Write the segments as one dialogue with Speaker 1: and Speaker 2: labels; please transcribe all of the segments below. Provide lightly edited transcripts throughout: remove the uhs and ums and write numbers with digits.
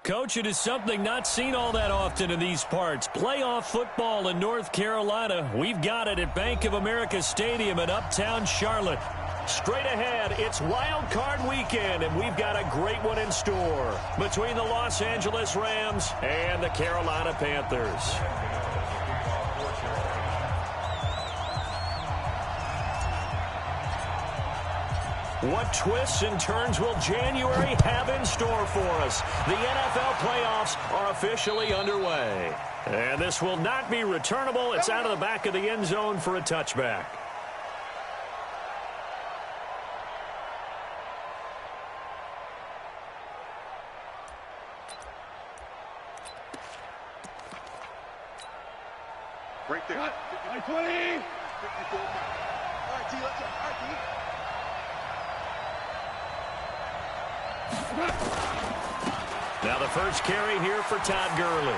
Speaker 1: Coach, it is something not seen all that often in these parts. Playoff football in North Carolina. We've got it at Bank of America Stadium in Uptown Charlotte. Straight ahead, it's Wild Card Weekend, and we've got a great one in store between the Los Angeles Rams and the Carolina Panthers. What twists and turns will January have in store for us? The NFL playoffs are officially underway. And this will not be returnable. It's out of the back of the end zone for a touchback.
Speaker 2: Right there. 20. 54. All right, T, let's go. All right, T.
Speaker 1: Now the first carry here for Todd Gurley.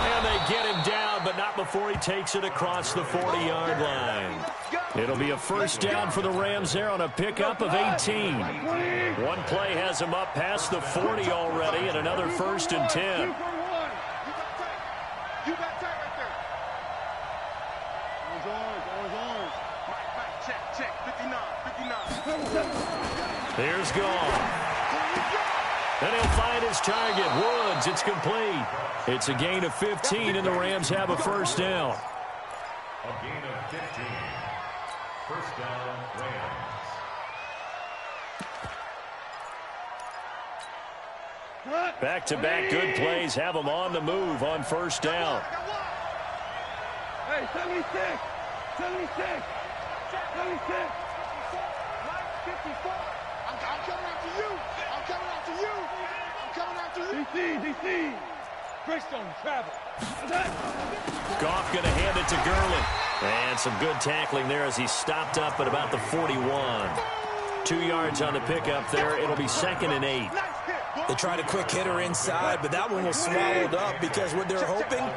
Speaker 1: And they get him down, but not before he takes it across the 40-yard line. It'll be a first down for the Rams there on a pickup of 18. One play has him up past the 40 already, and another 1st and 10.
Speaker 2: You got tight right there. Always orange. Mike, check. 59.
Speaker 1: Here's Gone. And he'll find his target. Woods, it's complete. It's a gain of 15, and the Rams have a first down.
Speaker 3: A gain of 15. First down, Rams.
Speaker 1: Back-to-back good plays have them on the move on first down.
Speaker 2: Hey, 76. 56. 56. 54. I'm coming after you. I'm coming after you. DC. Greystone, travel.
Speaker 1: Goff going to hand it to Gurley. And some good tackling there as he stopped up at about the 41. 2 yards on the pickup there. It'll be 2nd and 8.
Speaker 4: They tried a quick hitter inside, but that one was swallowed up because what they're hoping,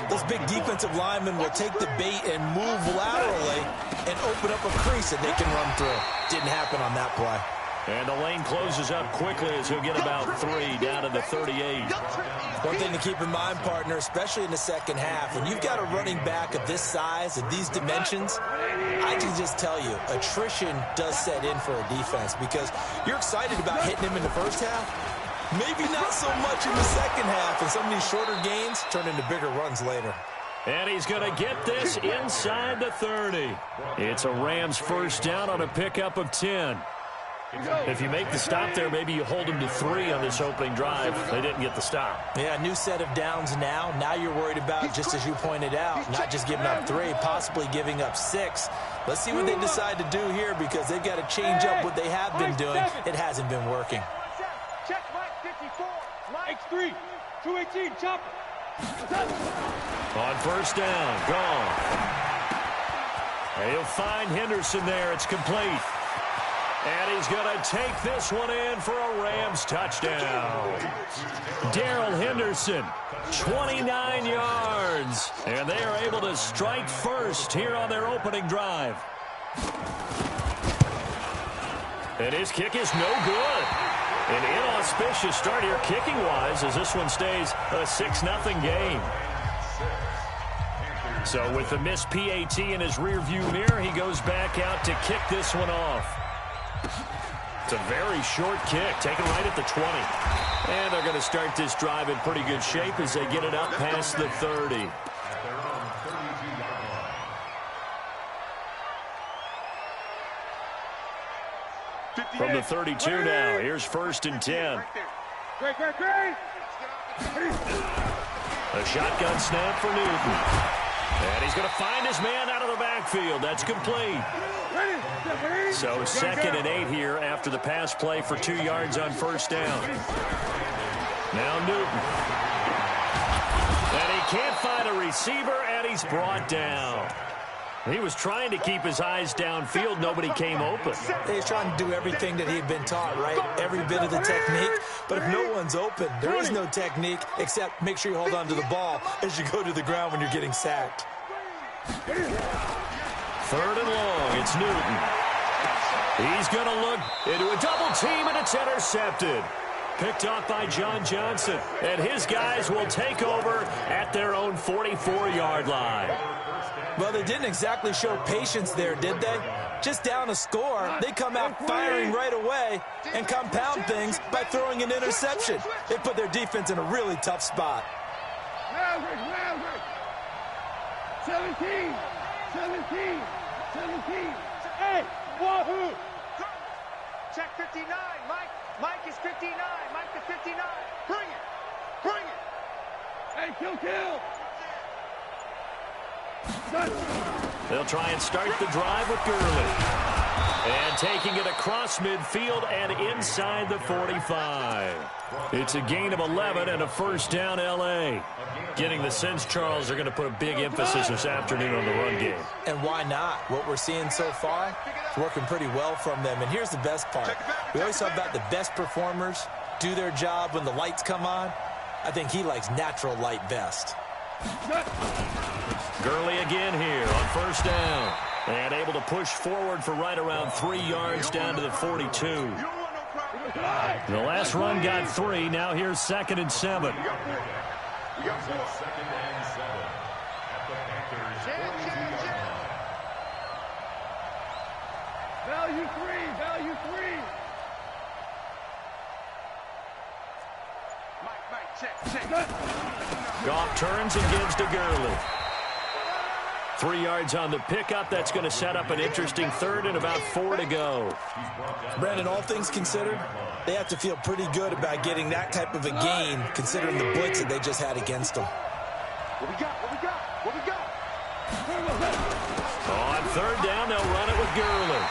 Speaker 4: those big defensive linemen will take the bait and move laterally and open up a crease that they can run through. Didn't happen on that play.
Speaker 1: And the lane closes up quickly as he'll get about 3 down to the 38.
Speaker 4: One thing to keep in mind, partner, especially in the second half, when you've got a running back of this size and these dimensions, I can just tell you, attrition does set in for a defense because you're excited about hitting him in the first half. Maybe not so much in the second half, and some of these shorter gains turn into bigger runs later.
Speaker 1: And he's going to get this inside the 30. It's a Rams first down on a pickup of 10. If you make the stop there, maybe you hold them to 3 on this opening drive. They didn't get the stop.
Speaker 4: Yeah, new set of downs now. Now you're worried about, just as you pointed out, not just giving up 3, possibly giving up 6. Let's see what they decide to do here because they've got to change up what they have been doing. It hasn't been working.
Speaker 2: Check Mike 54. Mike 3. 218. Chopper.
Speaker 1: On first down, Gone. He'll find Henderson there. It's complete. And he's going to take this one in for a Rams touchdown. Darrell Henderson, 29 yards. And they are able to strike first here on their opening drive. And his kick is no good. An inauspicious start here kicking-wise as this one stays a 6-0 game. So with the missed PAT in his rearview mirror, he goes back out to kick this one off. It's a very short kick, taken right at the 20. And they're going to start this drive in pretty good shape as they get it up past the 30. From the 32 now, here's 1st and 10.
Speaker 2: Great.
Speaker 1: A shotgun snap for Newton. And he's going to find his man out of the backfield. That's complete. So 2nd and 8 here after the pass play for 2 yards on first down. Now Newton. And he can't find a receiver, and he's brought down. He was trying to keep his eyes downfield. Nobody came open.
Speaker 4: He's trying to do everything that he had been taught, right? Every bit of the technique. But if no one's open, there is no technique except make sure you hold on to the ball as you go to the ground when you're getting sacked.
Speaker 1: 3rd and long. It's Newton. He's going to look into a double team, and it's intercepted. Picked off by John Johnson. And his guys will take over at their own 44-yard line.
Speaker 4: Well, they didn't exactly show patience there, did they? Just down a score, they come out firing right away and compound things by throwing an interception. They put their defense in a really tough spot.
Speaker 2: 17. Hey, wahoo!
Speaker 5: Check 59, Mike. Mike is 59. Mike to 59. Bring it.
Speaker 2: Hey, kill.
Speaker 1: They'll try and start the drive with Gurley. And taking it across midfield and inside the 45. It's a gain of 11 and a first down, L.A. Getting the sense, Charles, they're going to put a big emphasis this afternoon on the run game.
Speaker 4: And why not? What we're seeing so far is working pretty well from them. And here's the best part. We always talk about the best performers do their job when the lights come on. I think he likes natural light best.
Speaker 1: Gurley again here on first down. And able to push forward for right around 3 yards down to the 42. The last run got 3. Now here's 2nd and 7.
Speaker 2: Value three.
Speaker 5: Check.
Speaker 1: Goff turns and gives to Gurley. 3 yards on the pickup. That's going to set up an interesting 3rd and about 4 to go.
Speaker 4: Brandon, all things considered, they have to feel pretty good about getting that type of a gain considering the blitz that they just had against them.
Speaker 5: What we got?
Speaker 1: On 3rd down, they'll run it with Gurley.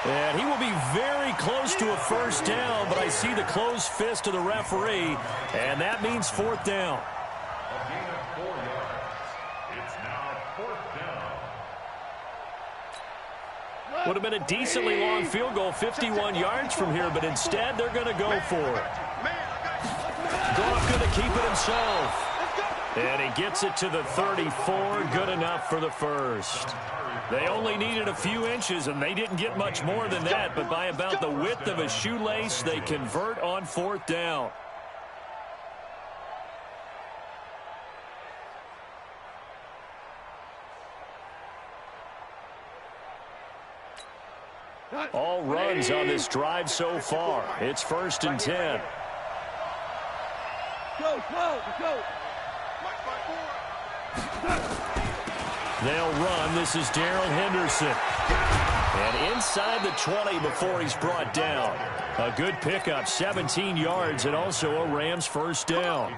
Speaker 1: And he will be very close to a first down, but I see the closed fist of the referee, and that means 4th down.
Speaker 3: A gain of 4 yards. It's now 4th down.
Speaker 1: Would have been a decently long field goal, 51 yards from here, but instead they're going to go for it. Goff going to keep it himself. And he gets it to the 34, good enough for the first. They only needed a few inches, and they didn't get much more than that, but by about the width of a shoelace, they convert on 4th down. All runs on this drive so far. It's 1st and 10.
Speaker 2: Go.
Speaker 1: They'll run. This is Darrell Henderson. And inside the 20 before he's brought down. A good pickup, 17 yards, and also a Rams first down.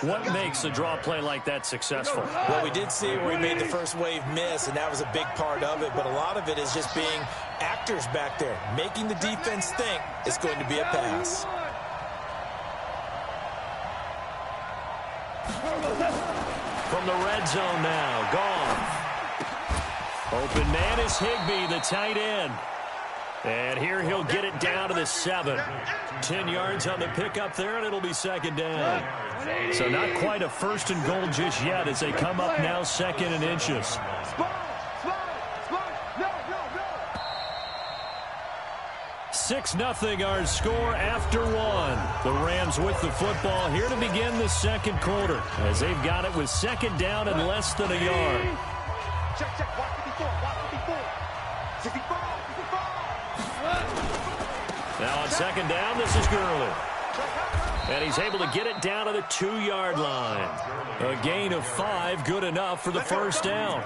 Speaker 1: What makes a draw play like that successful?
Speaker 4: Well, we did see where he made the first wave miss, and that was a big part of it. But a lot of it is just being actors back there, making the defense think it's going to be a pass.
Speaker 1: From the red zone now, Goff. Open man is Higbee, the tight end. And here he'll get it down to the 7. 10 yards on the pickup there, and it'll be 2nd down. So not quite a 1st and goal just yet as they come up now 2nd and inches. 6-0 our score after 1. The Rams with the football here to begin the 2nd quarter as they've got it with 2nd down and less than a yard.
Speaker 5: Check. Watch 54. 54.
Speaker 1: Now on 2nd down, this is Gurley. And he's able to get it down to the 2-yard line. A gain of 5, good enough for the first down.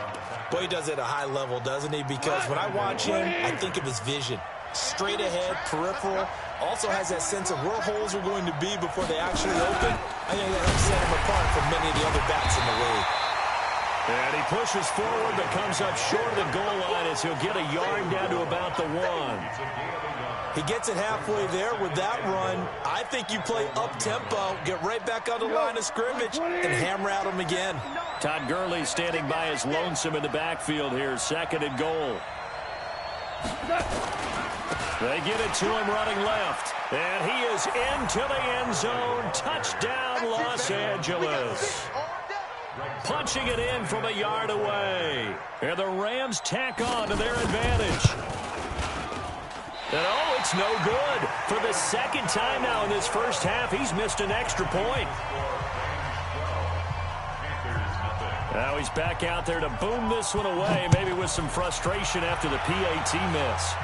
Speaker 4: Boy, he does it at a high level, doesn't he? Because when I watch him, I think of his vision. Straight ahead, peripheral, also has that sense of where holes are going to be before they actually open. I think that helps set him apart from many of the other backs in the league.
Speaker 1: And he pushes forward but comes up short of the goal line as he'll get a yard down to about the 1.
Speaker 4: He gets it halfway there with that run. I think you play up-tempo, get right back on the line of scrimmage, and hammer at him again.
Speaker 1: Todd Gurley standing by his lonesome in the backfield here. Second and goal. They get it to him running left. And he is into the end zone. Touchdown, Los Angeles. Punching it in from a yard away. And the Rams tack on to their advantage. And oh, it's no good. For the second time now in this first half, he's missed an extra point. Now he's back out there to boom this one away, maybe with some frustration after the PAT miss.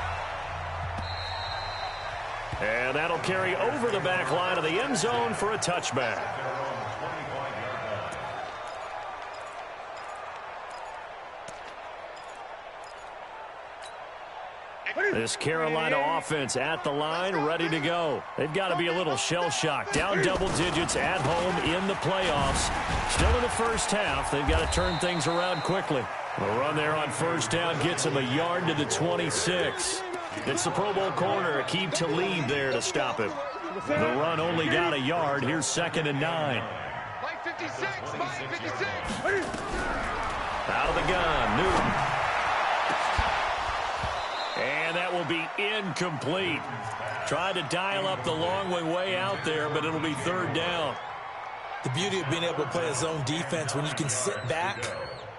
Speaker 1: And that'll carry over the back line of the end zone for a touchback. This Carolina offense at the line, ready to go. They've got to be a little shell-shocked. Down double digits at home in the playoffs. Still in the first half. They've got to turn things around quickly. The run there on first down gets him a yard to the 26. It's the Pro Bowl corner, Aqib Talib there to stop him. The run only got a yard. Here's 2nd and 9.
Speaker 5: Mike 56, Mike 56.
Speaker 1: Out of the gun, Newton. And that will be incomplete. Tried to dial up the long way out there, but it'll be third down.
Speaker 4: The beauty of being able to play a zone defense when you can sit back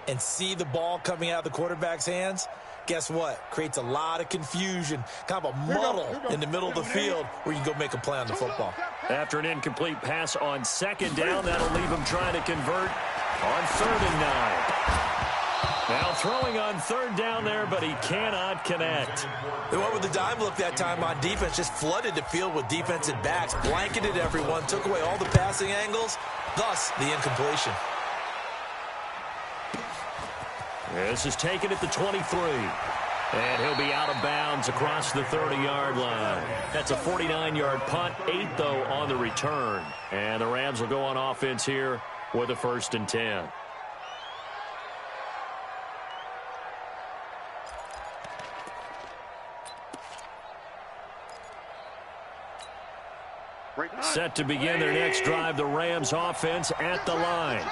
Speaker 4: and see the ball coming out of the quarterback's hands, guess what? Creates a lot of confusion, kind of a muddle in the middle of the field where you can go make a play on the football.
Speaker 1: After an incomplete pass on second down, that'll leave him trying to convert on 3rd and 9. Now throwing on third down there, but he cannot connect.
Speaker 4: They went with the dime look that time on defense, just flooded the field with defensive backs, blanketed everyone, took away all the passing angles, thus the incompletion.
Speaker 1: This is taken at the 23. And he'll be out of bounds across the 30-yard line. That's a 49-yard punt, 8, though, on the return. And the Rams will go on offense here with a 1st and 10. Set to begin their next drive, the Rams offense at the line.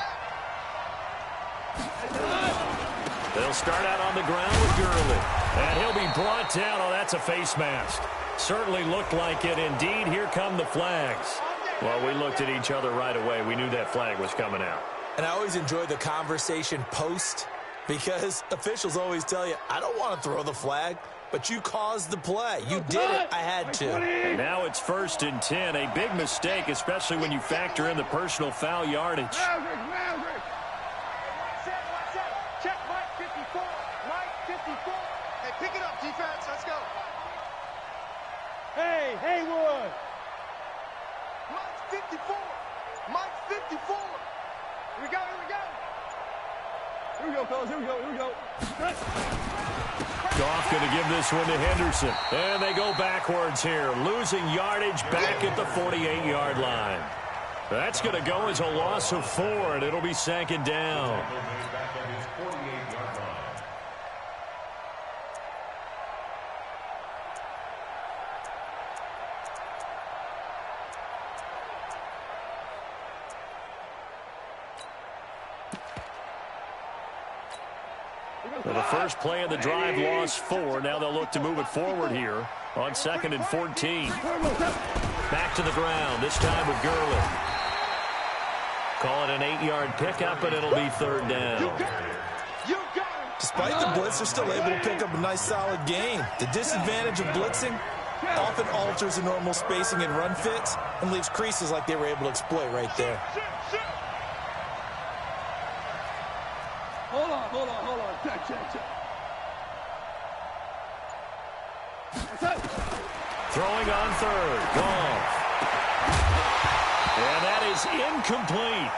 Speaker 1: They'll start out on the ground with Gurley. And he'll be brought down. Oh, that's a face mask. Certainly looked like it. Indeed, here come the flags. Well, we looked at each other right away. We knew that flag was coming out.
Speaker 4: And I always enjoy the conversation post because officials always tell you, I don't want to throw the flag, but you caused the play. You did it. I had to.
Speaker 1: And now it's 1st and 10. A big mistake, especially when you factor in the personal foul yardage.
Speaker 5: Check Mike 54. Mike 54. Hey, pick it up, defense. Let's go.
Speaker 2: Hey, Haywood.
Speaker 5: Mike 54. Mike 54. Here we go, here we go.
Speaker 2: Here we go, fellas. Here we go, here we go.
Speaker 1: Goff going to give this one to Henderson. And they go backwards here, losing yardage back at the 48-yard line. That's going to go as a loss of 4, and it'll be 2nd down. Well, the first play of the drive lost 4. Now they'll look to move it forward here on 2nd and 14. Back to the ground, this time with Gurley. Call it an 8-yard pickup, and it'll be 3rd down.
Speaker 4: Despite the blitz, they're still able to pick up a nice solid gain. The disadvantage of blitzing often alters the normal spacing and run fits and leaves creases like they were able to exploit right there.
Speaker 2: Hold on. Check.
Speaker 1: Throwing on 3rd. Goff. And that is incomplete.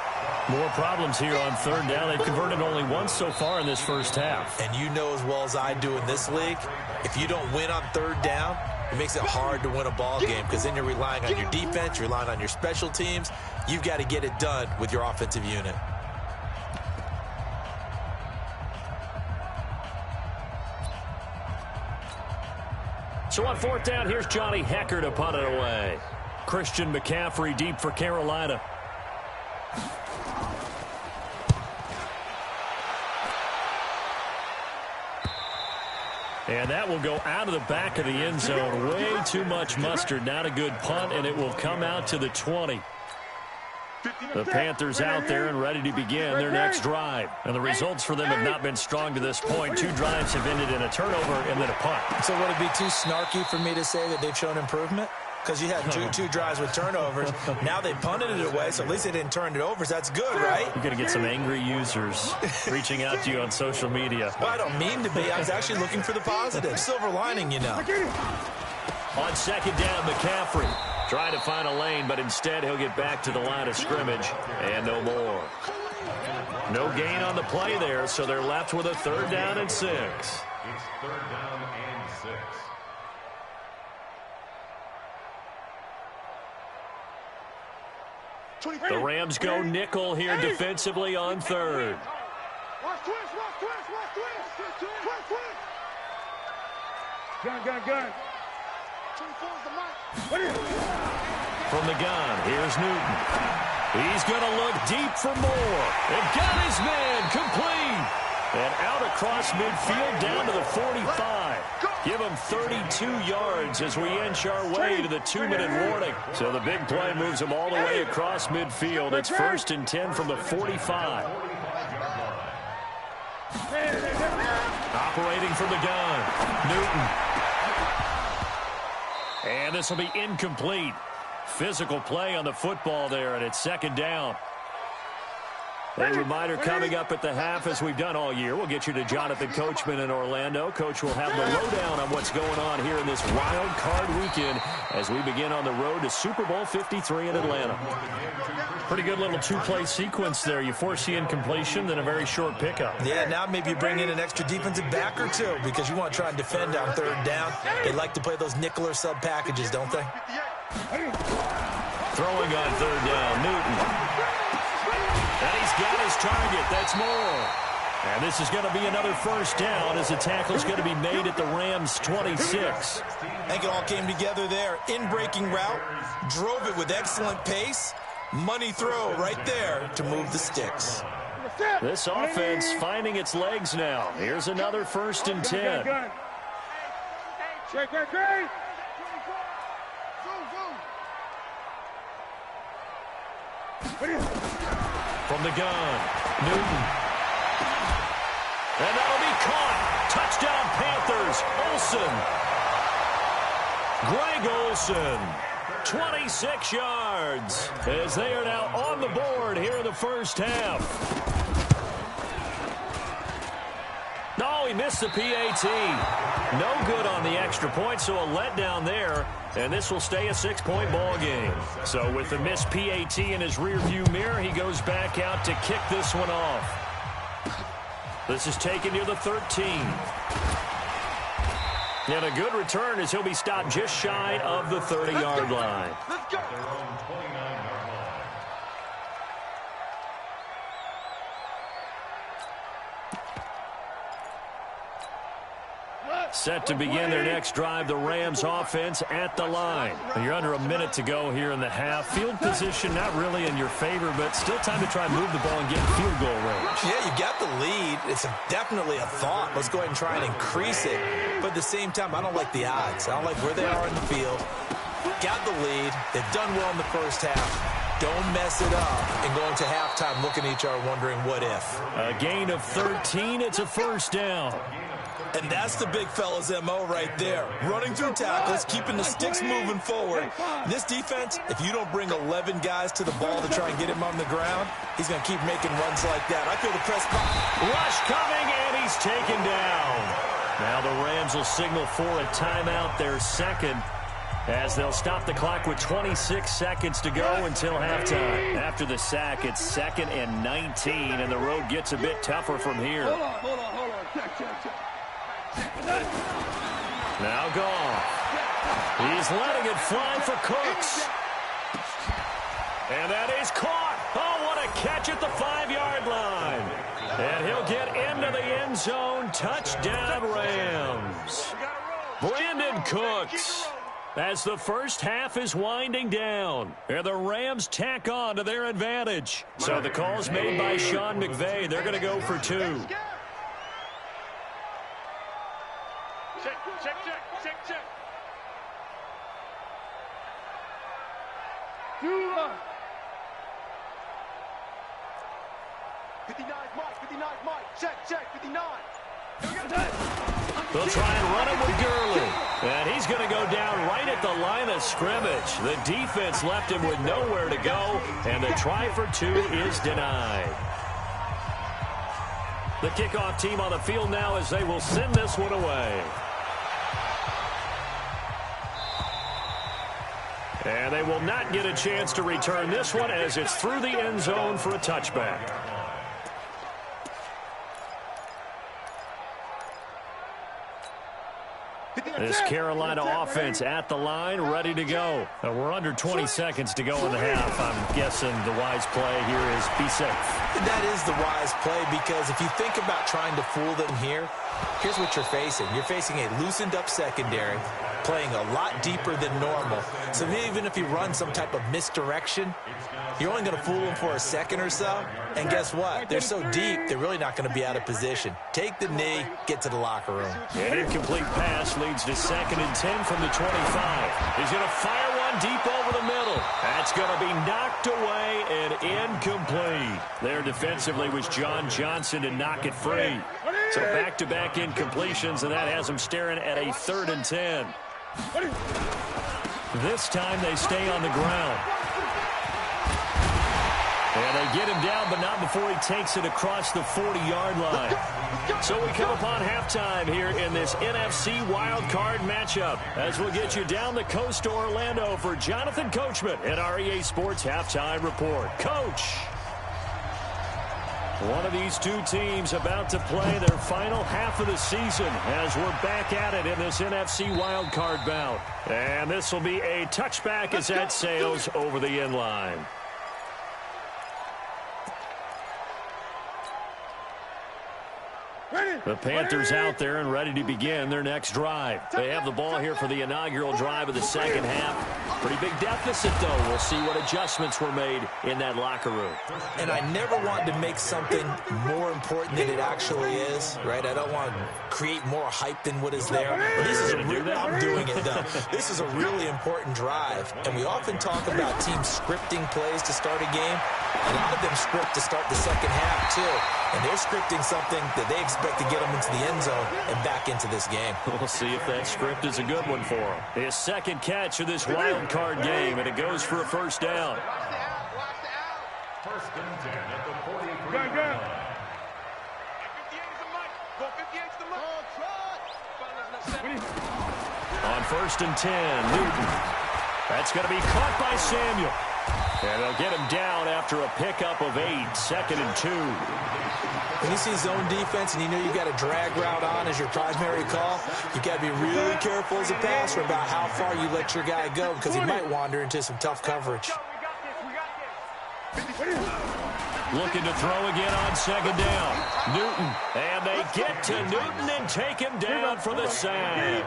Speaker 1: More problems here on 3rd down. They've converted only once so far in this first half.
Speaker 4: And you know as well as I do in this league, if you don't win on 3rd down, it makes it hard to win a ball game because then you're relying on your defense, you're relying on your special teams. You've got to get it done with your offensive unit.
Speaker 1: So on 4th down, here's Johnny Hecker to punt it away. Christian McCaffrey deep for Carolina. And that will go out of the back of the end zone. Way too much mustard. Not a good punt, and it will come out to the 20. The Panthers out there and ready to begin their next drive. And the results for them have not been strong to this point. 2 drives have ended in a turnover and then a punt.
Speaker 4: So would it be too snarky for me to say that they've shown improvement? Because you had two drives with turnovers. Now they punted it away, so at least they didn't turn it over. So that's good, right?
Speaker 1: You're going to get some angry users reaching out to you on social media.
Speaker 4: Well, I don't mean to be. I was actually looking for the positive. Silver lining, you know.
Speaker 1: On second down, McCaffrey trying to find a lane, but instead he'll get back to the line of scrimmage and no more. No gain on the play there, so they're left with a 3rd down and 6.
Speaker 3: It's 3rd down and 6.
Speaker 1: The Rams go nickel here defensively on 3rd.
Speaker 2: Watch twist, watch twist, watch twist. Twist, twist. Gun. 24's the mark.
Speaker 1: From the gun, here's Newton. He's going to look deep for more. And got his man complete. And out across midfield down to the 45. Give him 32 yards as we inch our way to the 2-minute warning. So the big play moves him all the way across midfield. It's 1st and 10 from the 45. Operating from the gun, Newton. And this will be incomplete. Physical play on the football there, and it's 2nd down. A reminder coming up at the half, as we've done all year. We'll get you to Jonathan Coachman in Orlando. Coach will have the lowdown on what's going on here in this wild card weekend as we begin on the road to Super Bowl 53 in Atlanta. Pretty good little 2-play sequence there. You force the incompletion, then a very short pickup.
Speaker 4: Yeah, now maybe you bring in an extra defensive back or 2 because you want to try and defend on 3rd down. They like to play those nickel or sub packages, don't they?
Speaker 1: Throwing on 3rd down, Newton. And he's got his target. That's more. And this is going to be another 1st down as the tackle's going to be made at the Rams' 26.
Speaker 4: I think it all came together there. In-breaking route, drove it with excellent pace. Money throw right there to move the sticks.
Speaker 1: This offense finding its legs now. Here's another 1st and 10.
Speaker 2: Great.
Speaker 1: From the gun, Newton. And that'll be caught. Touchdown Panthers. Olsen. Greg Olsen. 26 yards as they are now on the board here in the 1st half. No, he missed the PAT. No good on the extra point, so a letdown there. And this will stay a 6-point ball game. So with the missed PAT in his rearview mirror, he goes back out to kick this one off. This is taken near the 13. And a good return as he'll be stopped just shy of the 30-yard line.
Speaker 2: Let's go.
Speaker 1: Set to begin their next drive, the Rams offense at the line. You're under a minute to go here in the half. Field position not really in your favor, but still time to try and move the ball and get in field goal range.
Speaker 4: Yeah, you got the lead. It's definitely a thought. Let's go ahead and try and increase it. But at the same time, I don't like the odds. I don't like where they are in the field. Got the lead. They've done well in the 1st half. Don't mess it up and go into halftime looking at each other wondering what if.
Speaker 1: A gain of 13. It's a 1st down.
Speaker 4: And that's the big fella's MO right there. Running through tackles, keeping the sticks moving forward. This defense, if you don't bring 11 guys to the ball to try and get him on the ground, he's going to keep making runs like that. I feel the press.
Speaker 1: Rush coming, and he's taken down. Now the Rams will signal for a timeout, their 2nd, as they'll stop the clock with 26 seconds to go until halftime. After the sack, it's 2nd and 19, and the road gets a bit tougher from here.
Speaker 2: Hold on. Check.
Speaker 1: Now gone. He's letting it fly for Cooks. And that is caught. Oh, what a catch at the 5-yard line. And he'll get into the end zone. Touchdown, Rams. Brandon Cooks. As the 1st half is winding down. And the Rams tack on to their advantage. So the call's made by Sean McVay. They're going to go for 2.
Speaker 2: check.
Speaker 5: 59 Mike, check, 59.
Speaker 1: They'll try and run him with Gurley. And he's going to go down right at the line of scrimmage. The defense left him with nowhere to go, and the try for two is denied. The kickoff team on the field now as they will send this one away. And they will not get a chance to return this one as it's through the end zone for a touchback. This Carolina offense at the line, ready to go. We're under 20 seconds to go in the half. I'm guessing the wise play here is be safe.
Speaker 4: That is the wise play, because if you think about trying to fool them here, here's what you're facing. You're facing a loosened up secondary, playing a lot deeper than normal. So even if you run some type of misdirection, you're only going to fool them for a second or so. And guess what? They're so deep, they're really not going to be out of position. Take the knee, get to the locker room.
Speaker 1: An incomplete pass leads to 2nd and 10 from the 25. He's going to fire one deep over the middle. That's going to be knocked away and incomplete. There defensively was John Johnson to knock it free. So back-to-back incompletions, and that has them staring at a 3rd and 10. This time they stay on the ground. And they get him down, but not before he takes it across the 40-yard line. So we come upon halftime here in this NFC wildcard matchup, as we'll get you down the coast to Orlando for Jonathan Coachman at our EA Sports Halftime Report. Coach! One of these two teams about to play their final half of the season as we're back at it in this NFC wildcard bout. And this will be a touchback as that sails over the end line. The Panthers out there and ready to begin their next drive. They have the ball here for the inaugural drive of the second half. Pretty big deficit, though. We'll see what adjustments were made in that locker room.
Speaker 4: And I never want to make something more important than it actually is, right? I don't want to create more hype than what is there. But this is I'm doing it, though. This is a really important drive. And we often talk about teams scripting plays to start a game. A lot of them script to start the second half, too. And they're scripting something that they expect to get them into the end zone and back into this game.
Speaker 1: We'll see if that script is a good one for them. His second catch of this wild card game, and it goes for a first down.
Speaker 3: First and 10 at the 43.
Speaker 2: Go.
Speaker 1: On 1st and 10, Newton. That's going to be caught by Samuel. And they'll get him down after a pickup of 8, 2nd and 2.
Speaker 4: When you see zone defense and you know you've got a drag route on as your primary call, you've got to be really careful as a passer about how far you let your guy go, because he might wander into some tough coverage.
Speaker 1: Looking to throw again on 2nd down. Newton. And they get to Newton and take him down for the sack.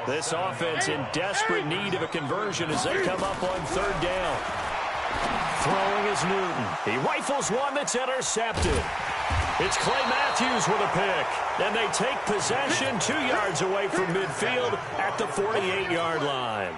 Speaker 1: This offense in desperate need of a conversion as they come up on 3rd down. Throwing is Newton. He rifles one that's intercepted. It's Clay Matthews with a pick. And they take possession 2 yards away from midfield at the 48-yard line.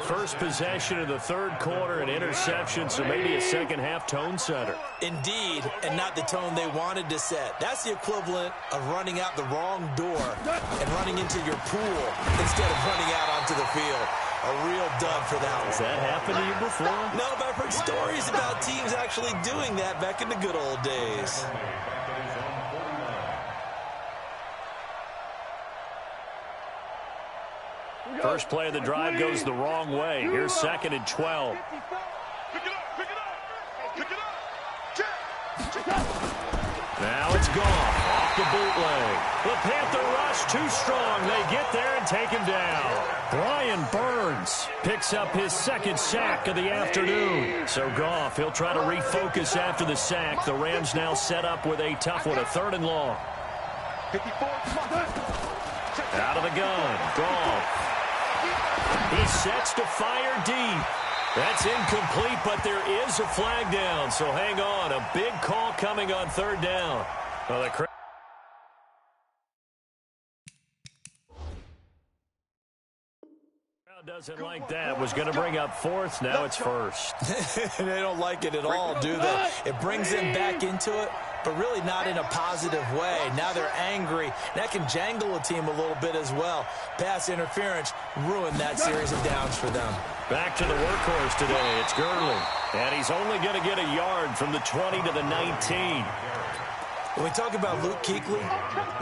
Speaker 1: First possession of the 3rd quarter, an interception, so maybe a second-half tone setter.
Speaker 4: Indeed, and not the tone they wanted to set. That's the equivalent of running out the wrong door and running into your pool instead of running out onto the field. A real dud for that one.
Speaker 1: Has that happened to you before?
Speaker 4: No, but I've heard stories about teams actually doing that back in the good old days.
Speaker 1: First play of the drive goes the wrong way. Here's 2nd and 12. Now it's gone. Off the bootleg. The Panther rush too strong. They get there and take him down. Brian Burns picks up his 2nd sack of the afternoon. So Goff, he'll try to refocus after the sack. The Rams now set up with a tough one, a 3rd and long. Out of the gun. Goff. He sets to fire deep. That's incomplete, but there is a flag down. So hang on. A big call coming on 3rd down. Well, Doesn't like that. Was going to bring up fourth. Now it's first.
Speaker 4: They don't like it at all, do they? It brings them back into it, but really not in a positive way. Now they're angry. That can jangle a team a little bit as well. Pass interference ruined that series of downs for them.
Speaker 1: Back to the workhorse today. It's Gurley. And he's only going to get a yard from the 20 to the 19.
Speaker 4: When we talk about Luke Kuechly,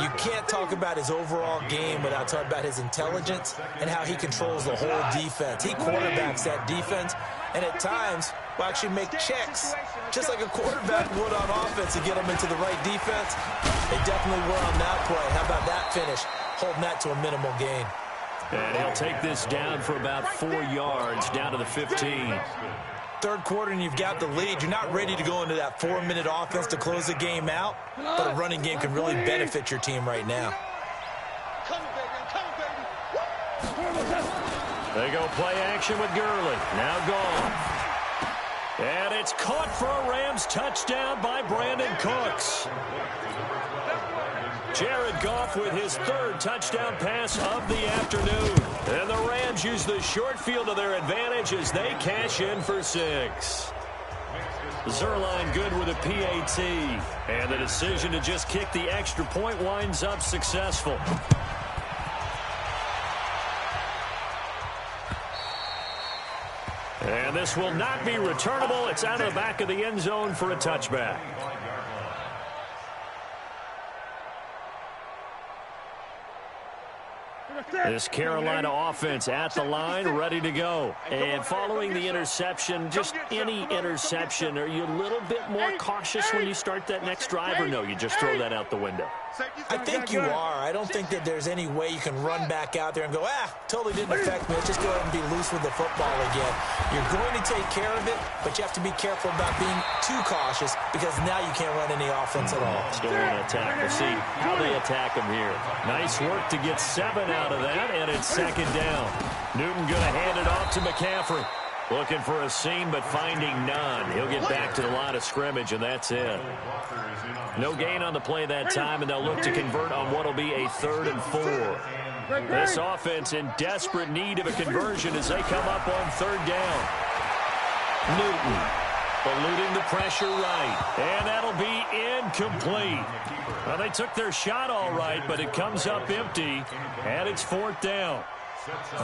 Speaker 4: you can't talk about his overall game without talking about his intelligence and how he controls the whole defense. He quarterbacks that defense, and at times will actually make checks, just like a quarterback would on offense to get them into the right defense. They definitely were on that play. How about that finish? Holding that to a minimal gain.
Speaker 1: And he'll take this down for about 4 yards, down to the 15.
Speaker 4: Third quarter and you've got the lead. You're not ready to go into that 4-minute offense to close the game out, but a running game can really benefit your team right now.
Speaker 1: They go play action with Gurley. Now gone. And it's caught for a Rams touchdown by Brandon Cooks. Jared Goff with his third touchdown pass of the afternoon. And the Rams use the short field to their advantage as they cash in for 6. Zerline good with a PAT. And the decision to just kick the extra point winds up successful. And this will not be returnable. It's out of the back of the end zone for a touchback. This Carolina offense at the line, ready to go. And following the interception, just any interception, are you a little bit more cautious when you start that next drive, or no, you just throw that out the window?
Speaker 4: I think you are. I don't think that there's any way you can run back out there and go, totally didn't affect me. Let's just go ahead and be loose with the football again. You're going to take care of it, but you have to be careful about being too cautious because now you can't run any offense at all.
Speaker 1: Still want to attack. We'll see how they attack him here. Nice work to get 7 out of that, and it's second down. Newton going to hand it off to McCaffrey. Looking for a seam, but finding none. He'll get back to the line of scrimmage, and that's it. No gain on the play that time, and they'll look to convert on what will be a 3rd and 4. This offense in desperate need of a conversion as they come up on 3rd down. Newton eluding the pressure right, and that'll be incomplete. Well, they took their shot all right, but it comes up empty, and it's 4th down.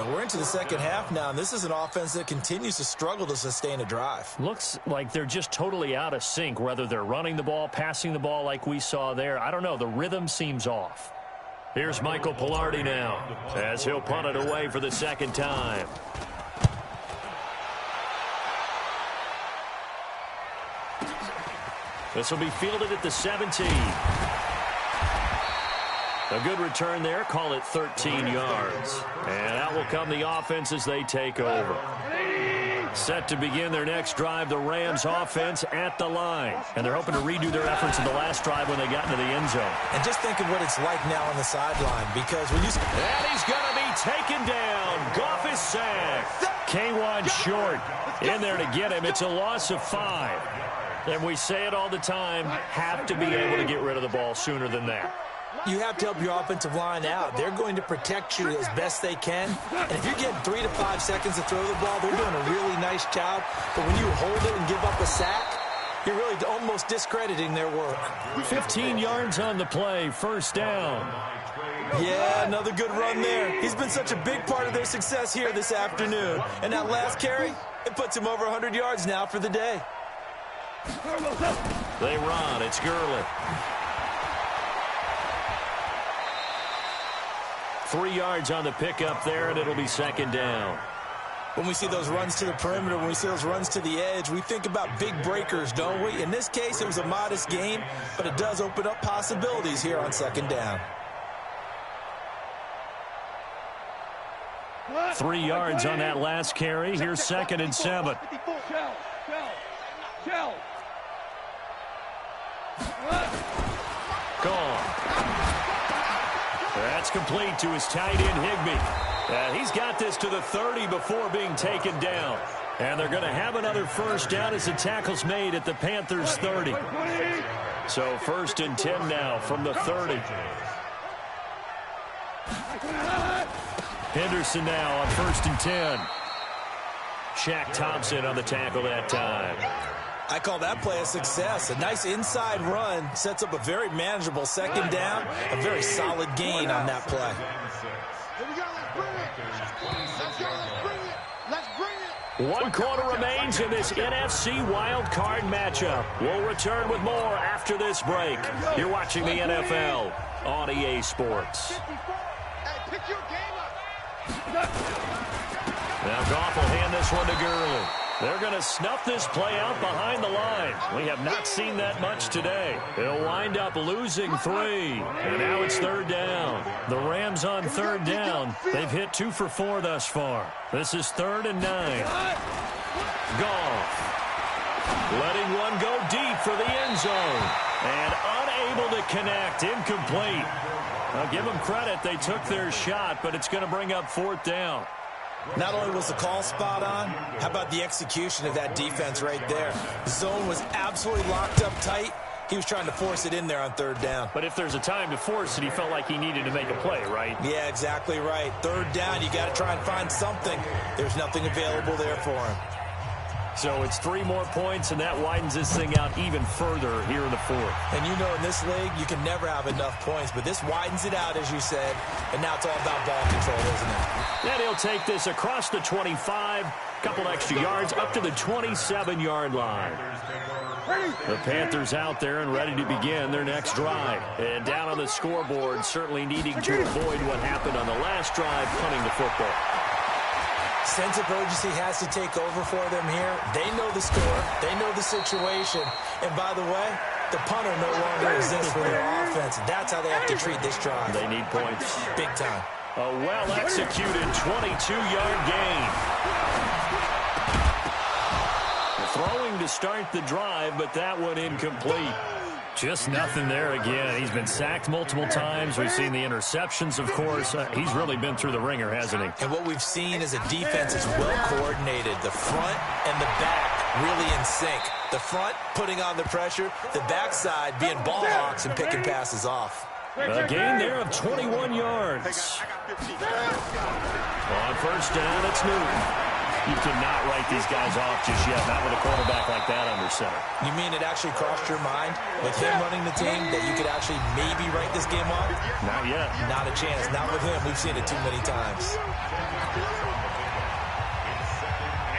Speaker 4: We're into the second half now, and this is an offense that continues to struggle to sustain a drive.
Speaker 1: Looks like they're just totally out of sync, whether they're running the ball, passing the ball like we saw there. I don't know. The rhythm seems off. Here's Michael Pilardi now as he'll punt it away for the second time. This will be fielded at the 17. A good return there. Call it 13 yards. And out will come the offense as they take over. Set to begin their next drive, the Rams offense at the line. And they're hoping to redo their efforts in the last drive when they got into the end zone.
Speaker 4: And just think of what it's like now on the sideline, because when you...
Speaker 1: And he's going to be taken down. Goff is sacked. K1 short in there to get him. It's a loss of 5. And we say it all the time, have to be able to get rid of the ball sooner than that.
Speaker 4: You have to help your offensive line out. They're going to protect you as best they can. And if you're getting 3 to 5 seconds to throw the ball, they're doing a really nice job. But when you hold it and give up a sack, you're really almost discrediting their work.
Speaker 1: 15 yards on the play, 1st down.
Speaker 4: Yeah, another good run there. He's been such a big part of their success here this afternoon. And that last carry, it puts him over 100 yards now for the day.
Speaker 1: They run. It's Gurley. 3 yards on the pickup there, and it'll be second down.
Speaker 4: When we see those runs to the perimeter, when we see those runs to the edge, we think about big breakers, don't we? In this case, it was a modest gain, but it does open up possibilities here on second down.
Speaker 1: 3 yards on that last carry. Here's 2nd and 7. Gone. That's complete to his tight end, Higbee. He's got this to the 30 before being taken down. And they're going to have another 1st down as the tackle's made at the Panthers' 30. So 1st and 10 now from the 30. Henderson now on 1st and 10. Shaq Thompson on the tackle that time.
Speaker 4: I call that play a success. A nice inside run sets up a very manageable 2nd down. A very solid gain on that play.
Speaker 2: Here we go. Let's bring it. Let's go. Let's bring it. Let's bring it.
Speaker 1: 1 quarter remains in this NFC wild card matchup. We'll return with more after this break. You're watching the NFL on EA Sports.
Speaker 2: Hey, pick your game up.
Speaker 1: Now Goff will hand this one to Gurley. They're going to snuff this play out behind the line. We have not seen that much today. They'll wind up losing 3. And now it's 3rd down. The Rams on 3rd down. They've hit 2 for 4 thus far. This is 3rd and 9. Goff letting one go deep for the end zone. And unable to connect. Incomplete. I'll give them credit. They took their shot, but it's going to bring up 4th down.
Speaker 4: Not only was the call spot on, how about the execution of that defense right there? The zone was absolutely locked up tight. He was trying to force it in there on 3rd down.
Speaker 1: But if there's a time to force it, he felt like he needed to make a play, right?
Speaker 4: Yeah, exactly right. 3rd down, you got to try and find something. There's nothing available there for him.
Speaker 1: So it's 3 more points, and that widens this thing out even further here in the 4th.
Speaker 4: And you know, in this league, you can never have enough points, but this widens it out, as you said, and now it's all about ball control, isn't it?
Speaker 1: Then he'll take this across the 25, couple extra yards, up to the 27-yard line. The Panthers out there and ready to begin their next drive. And down on the scoreboard, certainly needing to avoid what happened on the last drive, punting the football.
Speaker 4: Sense of urgency has to take over for them here. They know the score. They know the situation. And by the way, the punter no longer exists for their offense. That's how they have to treat this drive.
Speaker 1: They need points.
Speaker 4: Big time.
Speaker 1: A well-executed 22-yard gain. Throwing to start the drive, but that one incomplete. Just nothing there again. He's been sacked multiple times. We've seen the interceptions, of course. He's really been through the ringer, hasn't he?
Speaker 4: And what we've seen is a defense that's well coordinated. The front and the back really in sync. The front putting on the pressure. The backside being ball hawks and picking passes off.
Speaker 1: A gain there of 21 yards. On 1st down, it's Newton. You cannot write these guys off just yet, not with a quarterback like that under center.
Speaker 4: You mean it actually crossed your mind with him running the team that you could actually maybe write this game off?
Speaker 1: Not yet.
Speaker 4: Not a chance. Not with him. We've seen it too many times.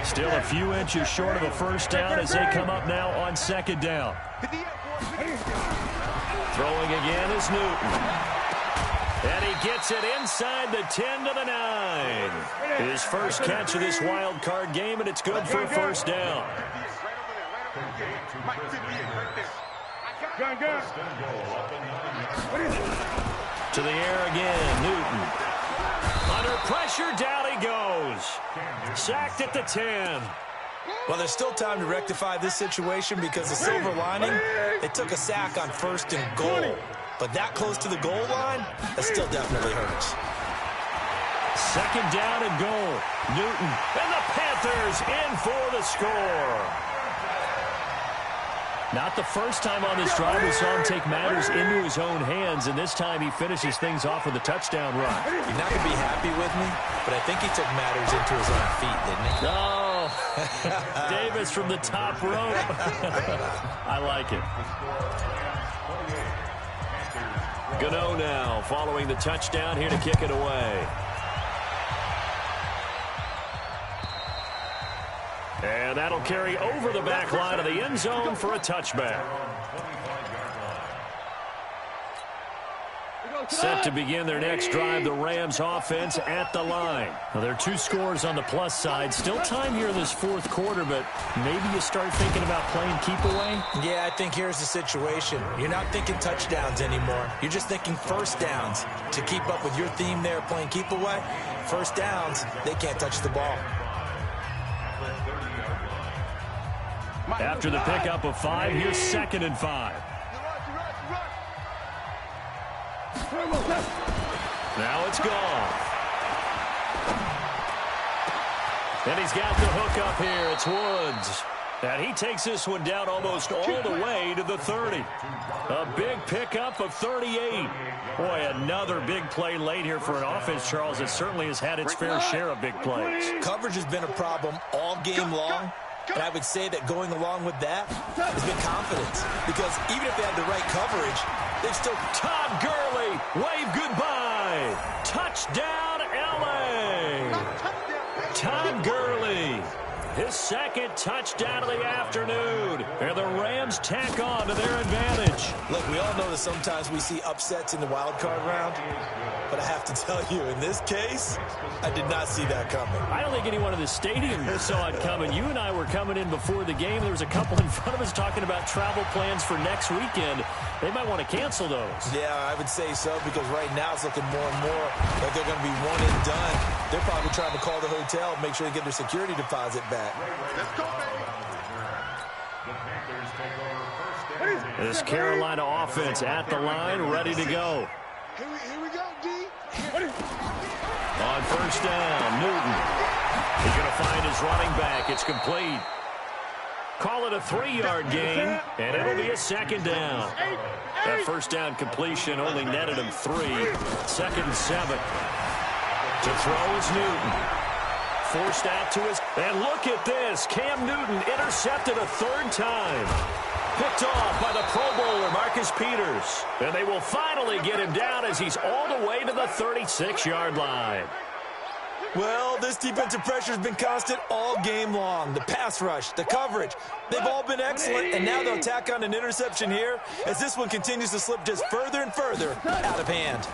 Speaker 1: Still a few inches short of a 1st down as they come up now on 2nd down. Throwing again is Newton. And he gets it inside the 10 to the 9. His first catch of this wild card game, and it's good for a 1st down. To the air again, Newton. Under pressure, down he goes. Sacked at the 10.
Speaker 4: Well, there's still time to rectify this situation because the silver lining, they took a sack on 1st and goal. But that close to the goal line, that still definitely hurts.
Speaker 1: 2nd down and goal. Newton and the Panthers in for the score. Not the first time on this drive we saw him take matters into his own hands, and this time he finishes things off with a touchdown run.
Speaker 4: You're not going to be happy with me, but I think he took matters into his own feet, didn't he?
Speaker 1: Oh, Davis from the top rope. I like it. Gano now following the touchdown here to kick it away. And that'll carry over the back line of the end zone for a touchback. Set to begin their next drive, the Rams offense at the line. Well, there are 2 scores on the plus side. Still time here in this 4th quarter, but maybe you start thinking about playing keep away?
Speaker 4: Yeah, I think here's the situation. You're not thinking touchdowns anymore. You're just thinking 1st downs. To keep up with your theme there, playing keep away, 1st downs, they can't touch the ball.
Speaker 1: After the pickup of 5, here's 2nd and 5. Now it's gone. And he's got the hook up here. It's Woods. And he takes this one down almost all the way to the 30. A big pickup of 38. Boy, another big play late here for an offense, Charles, that certainly has had its fair share of big plays.
Speaker 4: Coverage has been a problem all game long. And I would say that going along with that has been confidence. Because even if they had the right coverage, they've still...
Speaker 1: Todd Gurley, wave goodbye. Touchdown, L.A. Todd Gurley, his second touchdown of the afternoon. And the Rams tack on to their advantage.
Speaker 4: Look, we all know that sometimes we see upsets in the wild card round. But I have to tell you, in this case, I did not see that coming.
Speaker 1: I don't think anyone in the stadium saw it coming. You and I were coming in before the game. There was a couple in front of us talking about travel plans for next weekend. They might want to cancel those.
Speaker 4: Yeah, I would say so, because right now it's looking more and more like they're going to be one and done. They're probably trying to call the hotel, make sure they get their security deposit back.
Speaker 2: Let's go, baby.
Speaker 1: This Carolina offense at the line, ready to go.
Speaker 2: Here we go, D.
Speaker 1: On first down, Newton. He's going to find his running back. It's complete. Call it a 3-yard gain, and it'll be a second down. That first down completion only netted him 3. Second and 7. To throw is Newton. Forced out to his... And look at this. Cam Newton intercepted a third time. Picked off by the Pro Bowler, Marcus Peters. And they will finally get him down as he's all the way to the 36-yard line.
Speaker 4: Well, this defensive pressure has been constant all game long. The pass rush, the coverage, they've all been excellent. And now they'll tack on an interception here as this one continues to slip just further and further out of hand.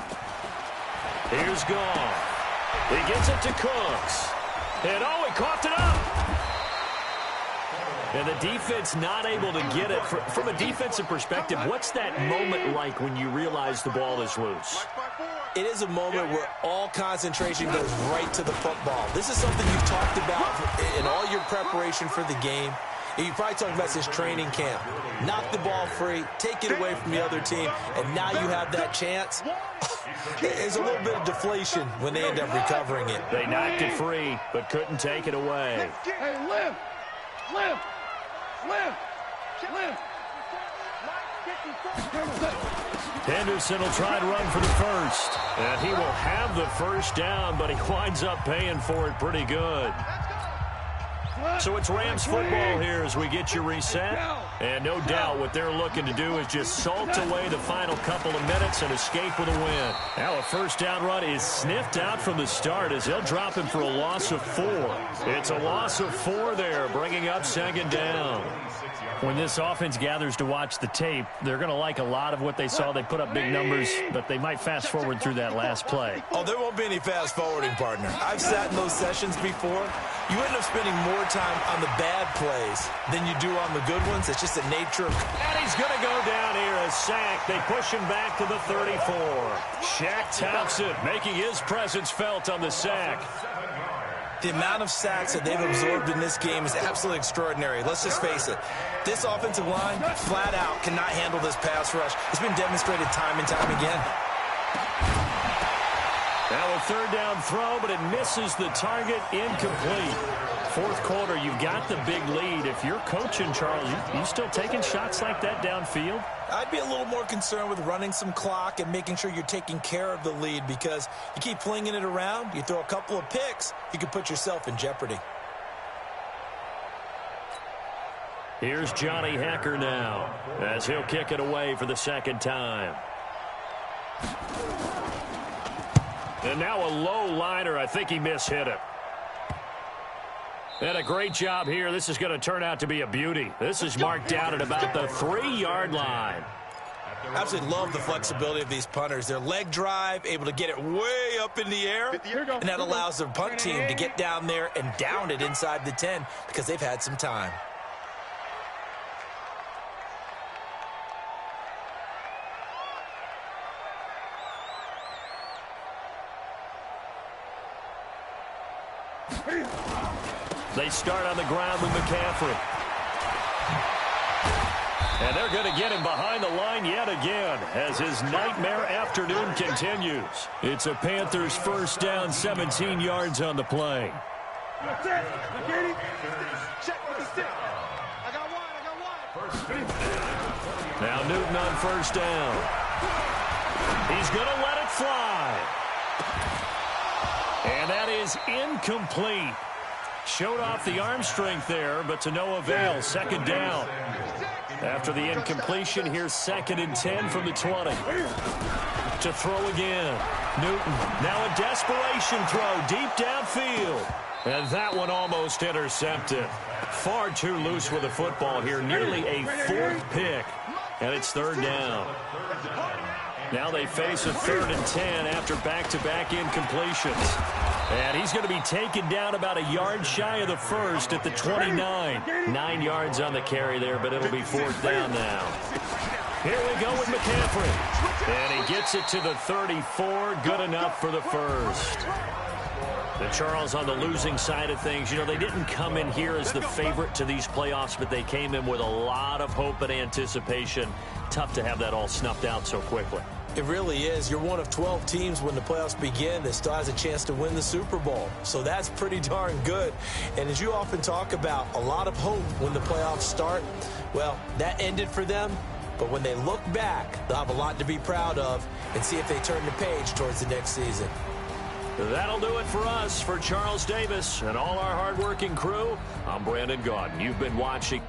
Speaker 1: Here's Gall. He gets it to Cooks. And oh, he coughed it up. And the defense not able to get it. From a defensive perspective, what's that moment like when you realize the ball is loose?
Speaker 4: It is a moment where all concentration goes right to the football. This is something you've talked about in all your preparation for the game. And you probably talked about this training camp. Knock the ball free, take it away from the other team, and now you have that chance. There's a little bit of deflation when they end up recovering it.
Speaker 1: They knocked it free, but couldn't take it away.
Speaker 2: Hey, lift.
Speaker 1: Henderson will try to run for the first. And he will have the first down, but he winds up paying for it pretty good. So it's Rams football here as we get you reset. And no doubt what they're looking to do is just salt away the final couple of minutes and escape with a win. Now a first down run is sniffed out from the start as they'll drop him for a loss of 4. It's a loss of 4 there, bringing up second down. When this offense gathers to watch the tape, they're going to like a lot of what they saw. They put up big numbers, but they might fast forward through that last play.
Speaker 4: Oh, there won't be any fast forwarding, partner. I've sat in those sessions before. You end up spending more time on the bad plays than you do on the good ones. It's just the nature of...
Speaker 1: And he's going to go down here, a sack. They push him back to the 34. Shaq Thompson making his presence felt on the sack.
Speaker 4: The amount of sacks that they've absorbed in this game is absolutely extraordinary. Let's just face it. This offensive line, flat out, cannot handle this pass rush. It's been demonstrated time and time again.
Speaker 1: Now a third down throw, but it misses the target, incomplete. Fourth quarter, you've got the big lead. If you're coaching, Charles, you still taking shots like that downfield?
Speaker 4: I'd be a little more concerned with running some clock and making sure you're taking care of the lead, because you keep flinging it around, you throw a couple of picks, you could put yourself in jeopardy.
Speaker 1: Here's Johnny Hecker now as he'll kick it away for the second time. And now a low liner. I think he mishit it. And a great job here. This is going to turn out to be a beauty. This is marked down at about the 3-yard line.
Speaker 4: I absolutely love the flexibility of these punters. Their leg drive, able to get it way up in the air, and that allows the punt team to get down there and down it inside the 10 because they've had some time.
Speaker 1: They start on the ground with McCaffrey. And they're going to get him behind the line yet again as his nightmare afternoon continues. It's a Panthers first down, 17 yards on the play. Now Newton on first down. He's going to let it fly. And that is incomplete. Showed off the arm strength there, but to no avail. Second down. After the incompletion, here's 2nd and 10 from the 20. To throw again. Newton, now a desperation throw deep downfield. And that one almost intercepted. Far too loose with the football here. Nearly a 4th pick. And it's 3rd down. Now they face a 3rd and 10 after back-to-back incompletions. And he's going to be taken down about a yard shy of the first at the 29. 9 yards on the carry there, but it'll be 4th down now. Here we go with McCaffrey. And he gets it to the 34. Good enough for the first. The Charles on the losing side of things, you know, they didn't come in here as the favorite to these playoffs, but they came in with a lot of hope and anticipation. Tough to have that all snuffed out so quickly.
Speaker 4: It really is. You're one of 12 teams when the playoffs begin that still has a chance to win the Super Bowl. So that's pretty darn good. And as you often talk about, a lot of hope when the playoffs start. Well, that ended for them. But when they look back, they'll have a lot to be proud of and see if they turn the page towards the next season.
Speaker 1: That'll do it for us. For Charles Davis and all our hardworking crew, I'm Brandon Gaudin. You've been watching